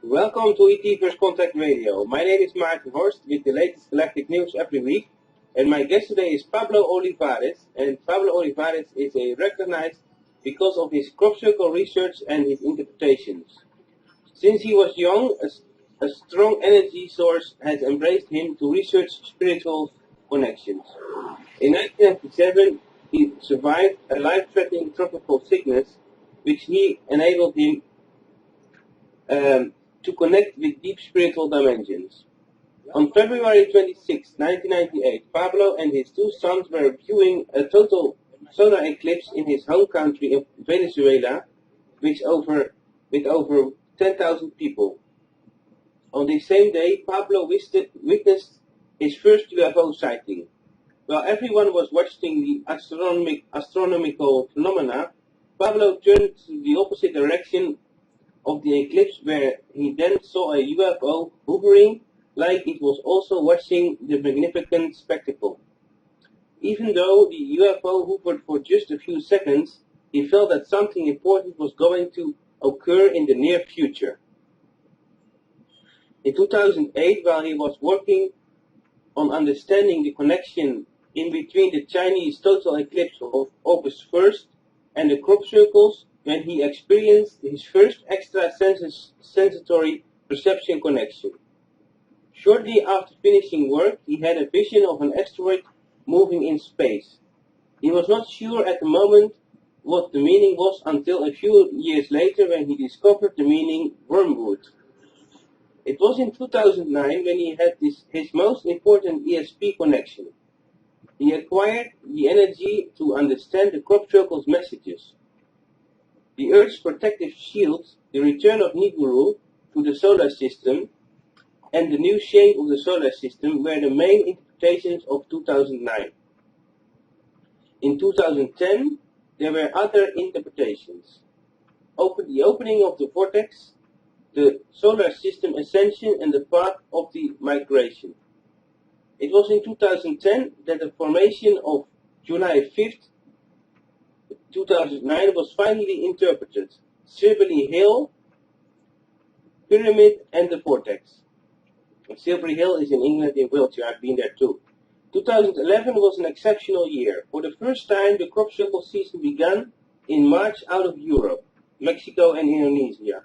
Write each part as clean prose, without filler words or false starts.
Welcome to ET First Contact Radio. My name is Maarten Horst with the latest galactic news every week. And my guest today is Pablo Olivares. And Pablo Olivares is recognized because of his crop circle research and his interpretations. Since he was young, a strong energy source has embraced him to research spiritual connections. In 1997, he survived a life-threatening tropical sickness, which enabled him to connect with deep spiritual dimensions. On February 26, 1998, Pablo and his two sons were viewing a total solar eclipse in his home country of Venezuela, with over 10,000 people. On the same day, Pablo witnessed his first UFO sighting. While everyone was watching the astronomical phenomena, Pablo turned to the opposite direction of the eclipse, where he then saw a UFO hovering like it was also watching the magnificent spectacle. Even though the UFO hovered for just a few seconds, he felt that something important was going to occur in the near future. In 2008, while he was working on understanding the connection in between the Chinese total eclipse of August 1st and the crop circles, when he experienced his first extrasensory perception connection. Shortly after finishing work, he had a vision of an asteroid moving in space. He was not sure at the moment what the meaning was until a few years later when he discovered the meaning wormwood. It was in 2009 when he had his most important ESP connection. He acquired the energy to understand the crop circle's messages. The Earth's protective shield, the return of Nibiru to the solar system, and the new shape of the solar system were the main interpretations of 2009. In 2010, there were other interpretations. The opening of the vortex, the solar system ascension, and the path of the migration. It was in 2010 that the formation of July 5th, 2009 was finally interpreted. Silbury Hill, Pyramid, and the Vortex. Silbury Hill is in England, in Wiltshire. I've been there too. 2011 was an exceptional year. For the first time, the crop circle season began in March out of Europe, Mexico, and Indonesia.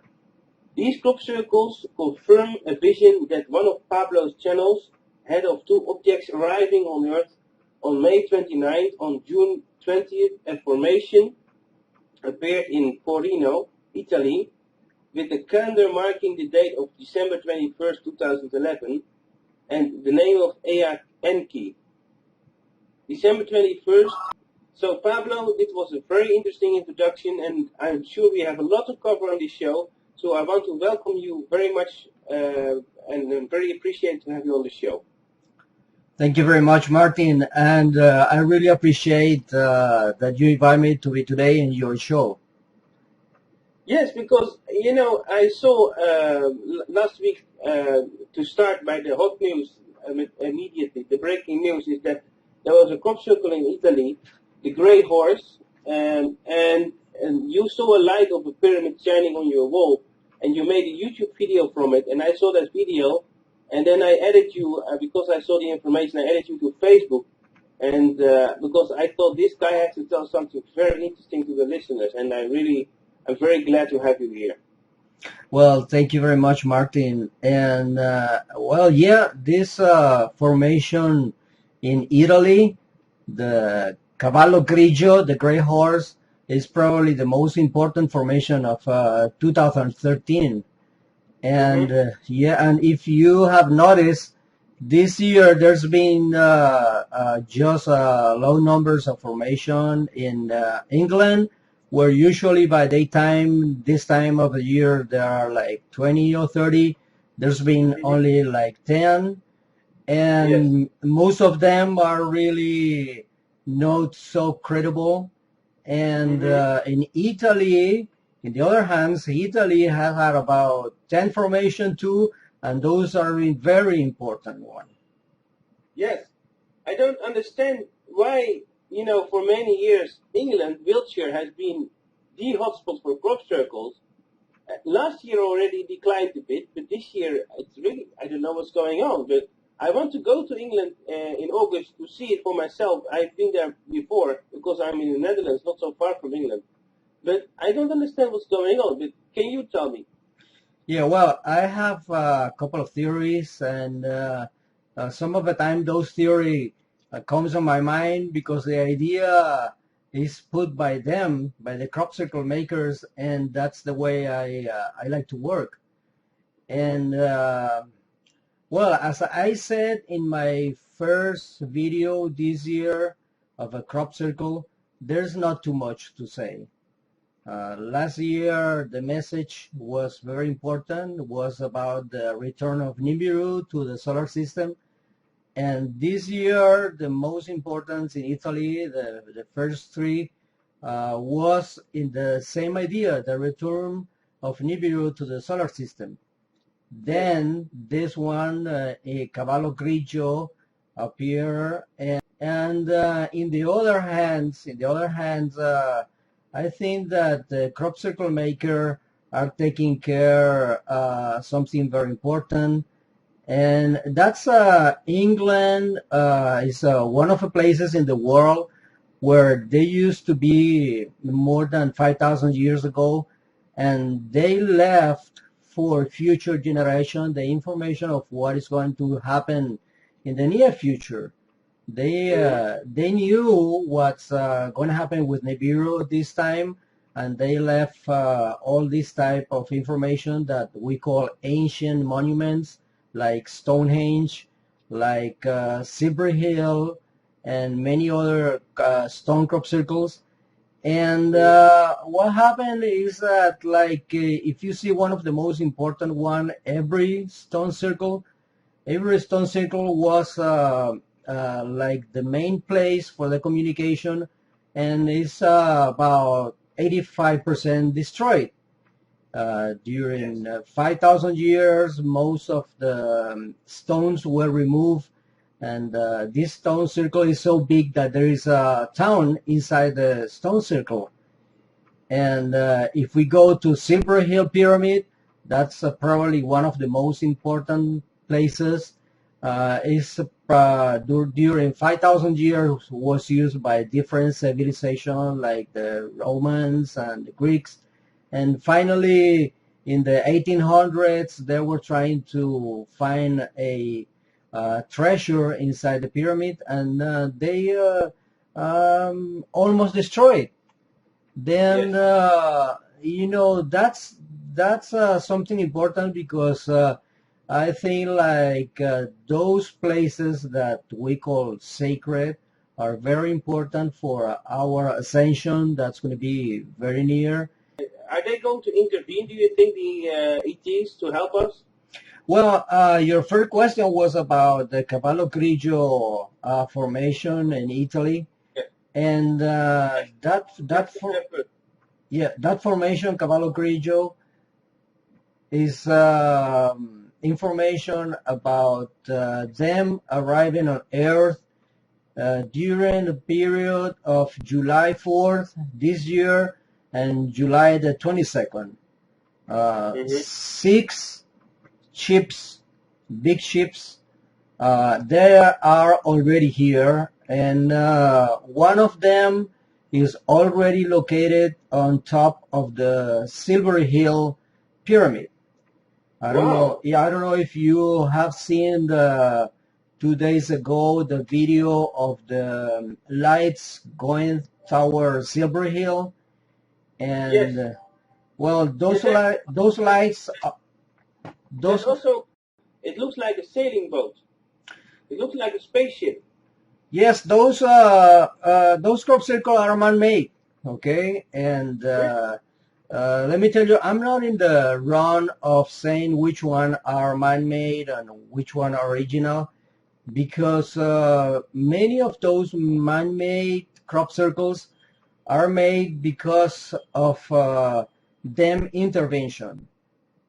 These crop circles confirm a vision that one of Pablo's channels had of two objects arriving on Earth on May 29th. On June 20th, a formation appeared in Torino, Italy, with the calendar marking the date of December 21st, 2011, and the name of Ea Enki. December 21st. So Pablo, it was a very interesting introduction, and I'm sure we have a lot to cover on this show. So I want to welcome you very much, and I'm very appreciated to have you on the show. Thank you very much, Martin, and I really appreciate that you invite me to be today in your show. Yes, because, I saw last week, to start by the hot news immediately, the breaking news is that there was a crop circle in Italy, the Grey Horse, and you saw a light of a pyramid shining on your wall, and you made a YouTube video from it, and I saw that video. And then I added you, because I saw the information, I added you to Facebook. And because I thought this guy has to tell something very interesting to the listeners. And I'm very glad to have you here. Well, thank you very much, Martin. And, this formation in Italy, the Cavallo Grigio, the Grey Horse, is probably the most important formation of 2013. And and if you have noticed, this year there's been just low numbers of formation in England, where usually by daytime, this time of the year, there are like 20 or 30. There's been only like 10, and most of them are really not so credible. And in Italy, in the other hand, Italy has had about 10 formation too, and those are very important ones. Yes. I don't understand why, for many years, England, Wiltshire, has been the hotspot for crop circles. Last year already declined a bit, but this year it's really, I don't know what's going on. But I want to go to England in August to see it for myself. I've been there before because I'm in the Netherlands, not so far from England. But I don't understand what's going on. But can you tell me? Yeah, well, I have a couple of theories, and some of the time those theory comes on my mind because the idea is put by them, by the crop circle makers, and that's the way I like to work. And well, as I said in my first video this year of a crop circle, there's not too much to say. Last year, the message was very important, was about the return of Nibiru to the solar system. And this year, the most important in Italy, the first three, was in the same idea, the return of Nibiru to the solar system. Then this one, a Cavallo Grigio, appear, and in the other hands, I think that the crop circle maker are taking care something very important, and that's England is one of the places in the world where they used to be more than 5,000 years ago, and they left for future generation the information of what is going to happen in the near future. They knew what's going to happen with Nibiru this time, and they left all this type of information that we call ancient monuments, like Stonehenge, like Silbury Hill, and many other stone crop circles. And what happened is that, like, if you see one of the most important one, every stone circle was like the main place for the communication, and it's about 85% destroyed. During 5,000 years, most of the stones were removed, and this stone circle is so big that there is a town inside the stone circle. And if we go to Silver Hill Pyramid, that's probably one of the most important places. Is during 5,000 years was used by different civilizations like the Romans and the Greeks, and finally in the 1800s they were trying to find a treasure inside the pyramid, and they almost destroyed. Then that's something important because I think like those places that we call sacred are very important for our ascension. That's going to be very near. Are they going to intervene, do you think, the ETs to help us? Well, your first question was about the Cavallo Grigio formation in Italy, Yeah. and that formation, Cavallo Grigio, is information about them arriving on Earth during the period of July 4th this year and July the 22nd. Six ships, big ships, they are already here, and one of them is already located on top of the Silver Hill Pyramid. I don't know. Yeah, I don't know if you have seen the 2 days ago the video of the lights going toward Silver Hill, and Yes. Well, those lights, There's also, it looks like a sailing boat. It looks like a spaceship. Yes, those crop circles are man-made. Okay, and let me tell you, I'm not in the run of saying which one are man-made and which one are original, because many of those man-made crop circles are made because of them intervention.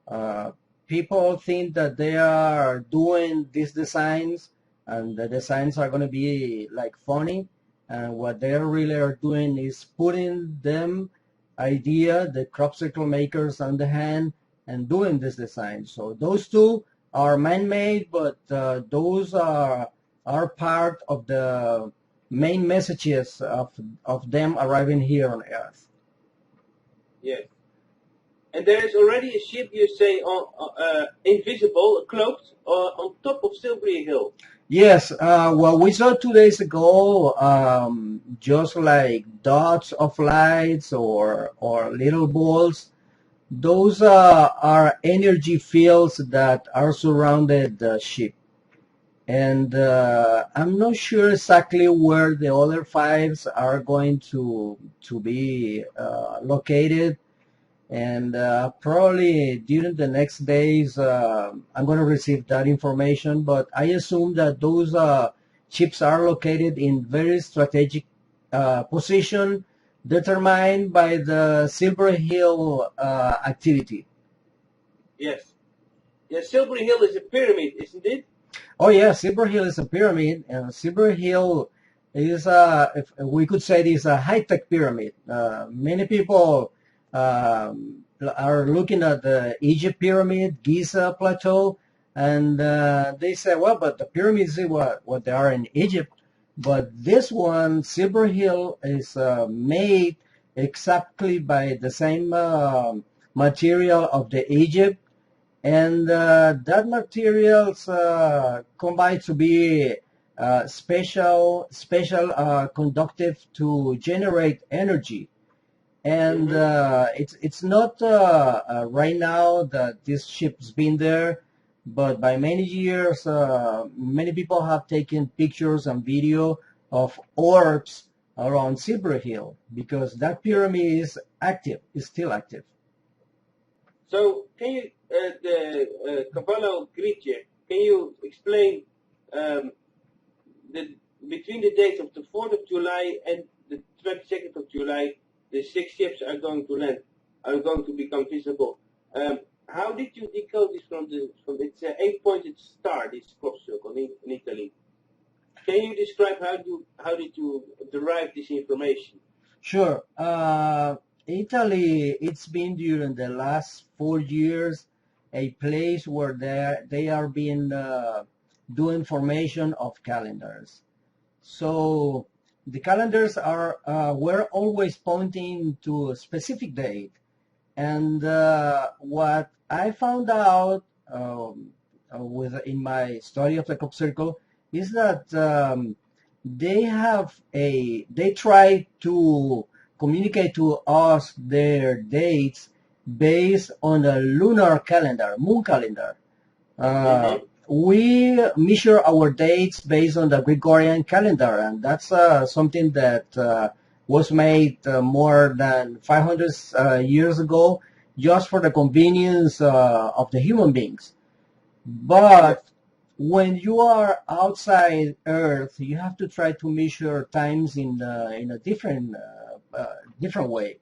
Uh, People think that they are doing these designs and the designs are going to be like funny, and what they really are doing is putting them idea, the crop circle makers on the hand, and doing this design. So those two are man-made, but those are part of the main messages of them arriving here on Earth. Yes. And there is already a ship, you say, invisible, cloaked, on top of Silbury Hill. Yes, what we saw 2 days ago, just like dots of lights or little balls, those are energy fields that are surrounded the ship. And I'm not sure exactly where the other fives are going to be located. And probably during the next days, I'm going to receive that information. But I assume that those chips are located in very strategic position determined by the Silver Hill activity. Yes. Yes, Silbury Hill is a pyramid, isn't it? Oh yeah, Silver Hill is a pyramid, and Silver Hill is if we could say, it is a high-tech pyramid. Many people are looking at the Egypt pyramid, Giza plateau, and they say, well, but the pyramids is what they are in Egypt. But this one, Silver Hill, is made exactly by the same material of the Egypt, and that materials combine to be special conductive to generate energy. And it's not right now that this ship's been there, but by many years, many people have taken pictures and video of orbs around Silver Hill, because that pyramid is active, is still active. So, can you, the Cavallo Grigio, can you explain between the dates of the 4th of July and the 22nd of July, the 6 ships are going to land, are going to become visible. How did you decode this from its 8-pointed star, this crop circle in Italy? Can you describe how did you derive this information? Sure. Italy, it's been during the last 4 years a place where they are being doing formation of calendars. So the calendars are were always pointing to a specific date, and what I found out in my study of the crop circle is that they try to communicate to us their dates based on a lunar calendar, moon calendar. We measure our dates based on the Gregorian calendar, and that's something that was made more than 500 years ago, just for the convenience of the human beings. But when you are outside Earth, you have to try to measure times in a different way.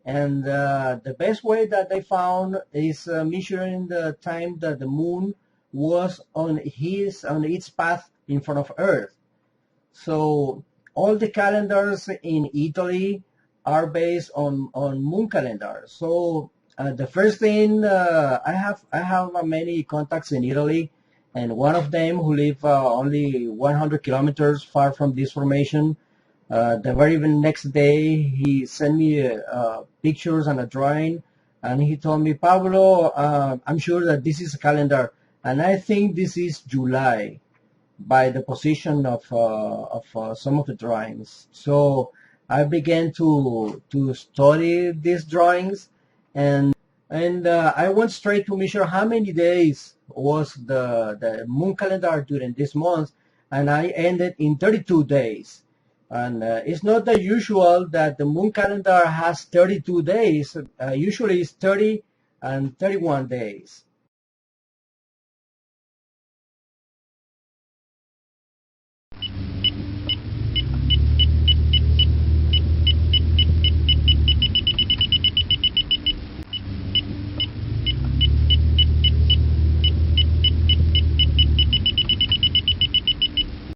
And the best way that they found is measuring the time that the moon was on its path in front of Earth. So all the calendars in Italy are based on moon calendars. So the first thing, I have many contacts in Italy, and one of them who live only 100 kilometers far from this formation. The very next day, he sent me pictures and a drawing, and he told me, Pablo, I'm sure that this is a calendar, and I think this is July by the position of some of the drawings. So I began to study these drawings, and I went straight to measure how many days was the moon calendar during this month, and I ended in 32 days. And it's not the usual that the moon calendar has 32 days. Usually it's 30 and 31 days.